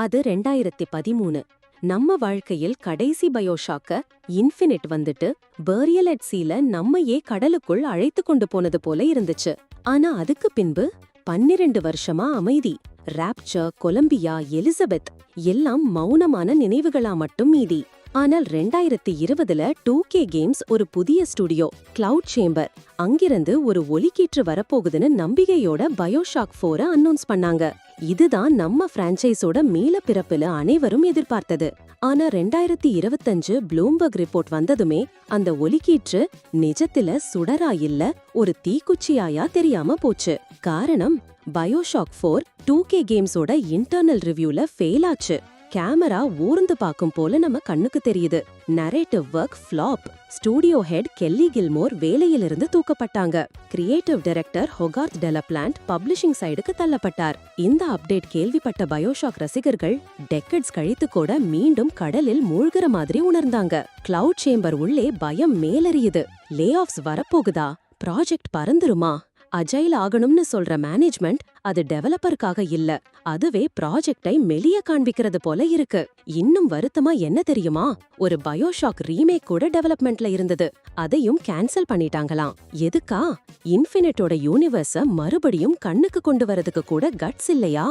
அது 2013. நம்ம வாழ்க்கையில் கடைசி பயோஷாக்க இன்ஃபினிட் வந்துட்டு பேரியல் அட் சீல நம்மையே கடலுக்குள் அழைத்து கொண்டு போனது போல இருந்துச்சு. ஆனா அதுக்கு பின்பு 12 வருஷமா அமைதி. ராப்சர், கொலம்பியா, எலிசபெத் எல்லாம் மௌனமான நினைவுகளா மட்டும் மீதி. ஆனால் 2020ல 2K கேம்ஸ் ஒரு புதிய ஸ்டுடியோ கிளவுட் சேம்பர் அங்கிருந்து ஒரு ஒலிக்கீற்று வரப்போகுதுன்னு நம்பிக்கையோட பயோஷாக் 4 அனௌன்ஸ் பண்ணாங்க. இதுதான் நம்ம பிரான்சைஸோட மீள பிறப்புல அனைவரும் எதிர்பார்த்தது. ஆனா 2025 ப்ளூம்பர்க் ரிப்போர்ட் வந்ததுமே அந்த ஒலிக்கீற்று நிஜத்துல சுடரா இல்ல ஒரு தீக்குச்சியாயா தெரியாம போச்சு. காரணம், பயோஷாக் 4 2K கேம்ஸோட இன்டர்னல் ரிவ்யூல ஃபெயில் ஆச்சு. கேமரா ஊர்ந்து பாக்கும் போல நம்ம கண்ணுக்கு தெரியுது. Narrative work flop. Studio head Kelly Gilmore வேலையிலிருந்து தூக்கப்பட்டாங்க. Creative director Hogarth de la Plante publishing சைடுக்கு தள்ளப்பட்டார். இந்த அப்டேட் கேள்விப்பட்ட பயோஷாக் ரசிகர்கள் டெக்கட்ஸ் கழித்து கூட மீண்டும் கடலில் மூழ்கிற மாதிரி உணர்ந்தாங்க. கிளவுட் சேம்பர் உள்ளே பயம் மேலறியுது. லே ஆஃப்ஸ் வரப்போகுதா? ப்ராஜெக்ட் பறந்துருமா? அஜைல் ஆகணும்னு சொல்ற மேனேஜ்மெண்ட் அது டெவலப்பருக்காக இல்ல, அதுவே ப்ராஜெக்டை மெலிய காண்பிக்கிறது போல இருக்கு. இன்னும் வருத்தமா என்ன தெரியுமா, ஒரு பயோஷாக் ரீமேக் கூட டெவலப்மெண்ட்ல இருந்தது, அதையும் கேன்சல் பண்ணிட்டாங்களாம். எதுக்கா? இன்ஃபினிட்டோட யூனிவர்ஸ மறுபடியும் கண்ணுக்கு கொண்டு வரதுக்கு கூட கட்ஸ் இல்லையா?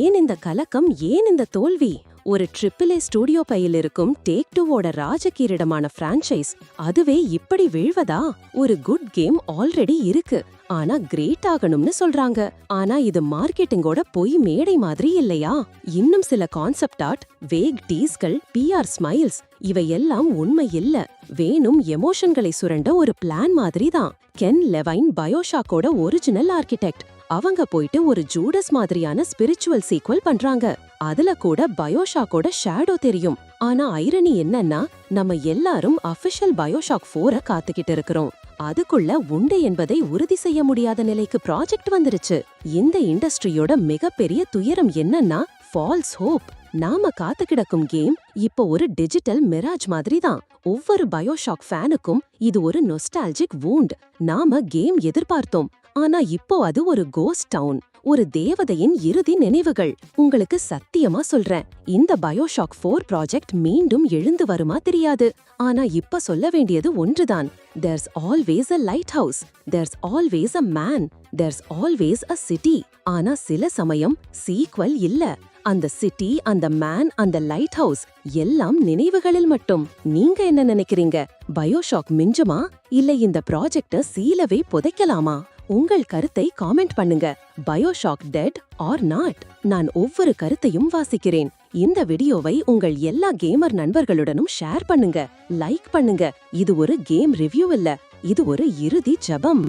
ஏன் இந்த கலக்கம், ஏன் இந்த தோல்வி? ஒரு AAA ஸ்டூடியோ பையில் இருக்கும் டேக் 2வோட ராஜகீரிடமான பிரான்சைஸ் அதுவே இப்படி வீழ்வதா? ஒரு குட் கேம் ஆல்ரெடி இருக்கு, ஆனா கிரேட் ஆகணும்னு சொல்றாங்க. ஆனா இது மார்க்கெட்டிங்கோட பொய் மேடை மாதிரி இல்லையா? இன்னும் சில கான்செப்ட் ஆர்ட், வேக் டீஸ்கள், PR ஸ்மைல்ஸ் இவையெல்லாம் உண்மை இல்ல, வேணும் எமோஷன்களை சுரண்ட ஒரு பிளான் மாதிரி தான். கென் லெவைன் பயோஷாக்கோட ஒரிஜினல் ஆர்கிடெக்ட், அவங்க போயிட்டு ஒரு ஜூடஸ் மாதிரியான ஸ்பிரிச்சுவல் சீக்வல் பண்றாங்க. அதுல கூட பயோஷாக்கோட ஷேடோ தெரியும். ஆனா ஐரணி என்னன்னா, நம்ம எல்லாரும் அஃபிஷியல் பயோஷாக் 4 காத்துக்கிட்டு இருக்கிறோம். அதுக்குள்ள உண்டு என்பதை உறுதி செய்ய முடியாத நிலைக்கு ப்ராஜெக்ட் வந்துருச்சு. இந்த இண்டஸ்ட்ரியோட மிகப்பெரிய துயரம் என்னன்னா ஃபால்ஸ் ஹோப். நாம காத்து கிடக்கும் கேம் இப்போ ஒரு டிஜிட்டல் மிராஜ் மாதிரி தான். ஒவ்வொரு பயோஷாக் ஃபேனுக்கும் இது ஒரு நொஸ்டால்ஜிக் வூண்ட். நாம கேம் எதிர்பார்த்தோம், ஆனா இப்போ அது ஒரு கோஸ்ட் டவுன், ஒரு தேவதையின் இறுதி நினைவுகள். உங்களுக்கு சத்தியமா சொல்றேன், இந்த பயோஷாக் 4 ப்ராஜெக்ட் மீண்டும் எழுந்து வருமா தெரியாது. ஆனா இப்ப சொல்ல வேண்டியது ஒன்றுதான், there's always a lighthouse, there's always a man, there's always a city. ஆனா சில சமயம் சீக்வல் இல்ல, அந்த சிட்டி, அந்த மேன், அந்த லைட் ஹவுஸ் எல்லாம் நினைவுகளில் மட்டும். நீங்க என்ன நினைக்கிறீங்க? பயோஷாக் மிஞ்சுமா, இல்ல இந்த ப்ராஜெக்ட சீலவே புதைக்கலாமா? உங்கள் கருத்தை காமெண்ட் பண்ணுங்க. BioShock dead or not? நான் ஒவ்வொரு கருத்தையும் வாசிக்கிறேன். இந்த வீடியோவை உங்கள் எல்லா கேமர் நண்பர்களுடனும் ஷேர் பண்ணுங்க, லைக் பண்ணுங்க. இது ஒரு கேம் ரிவ்யூ இல்ல, இது ஒரு இறுதி ஜெபம்.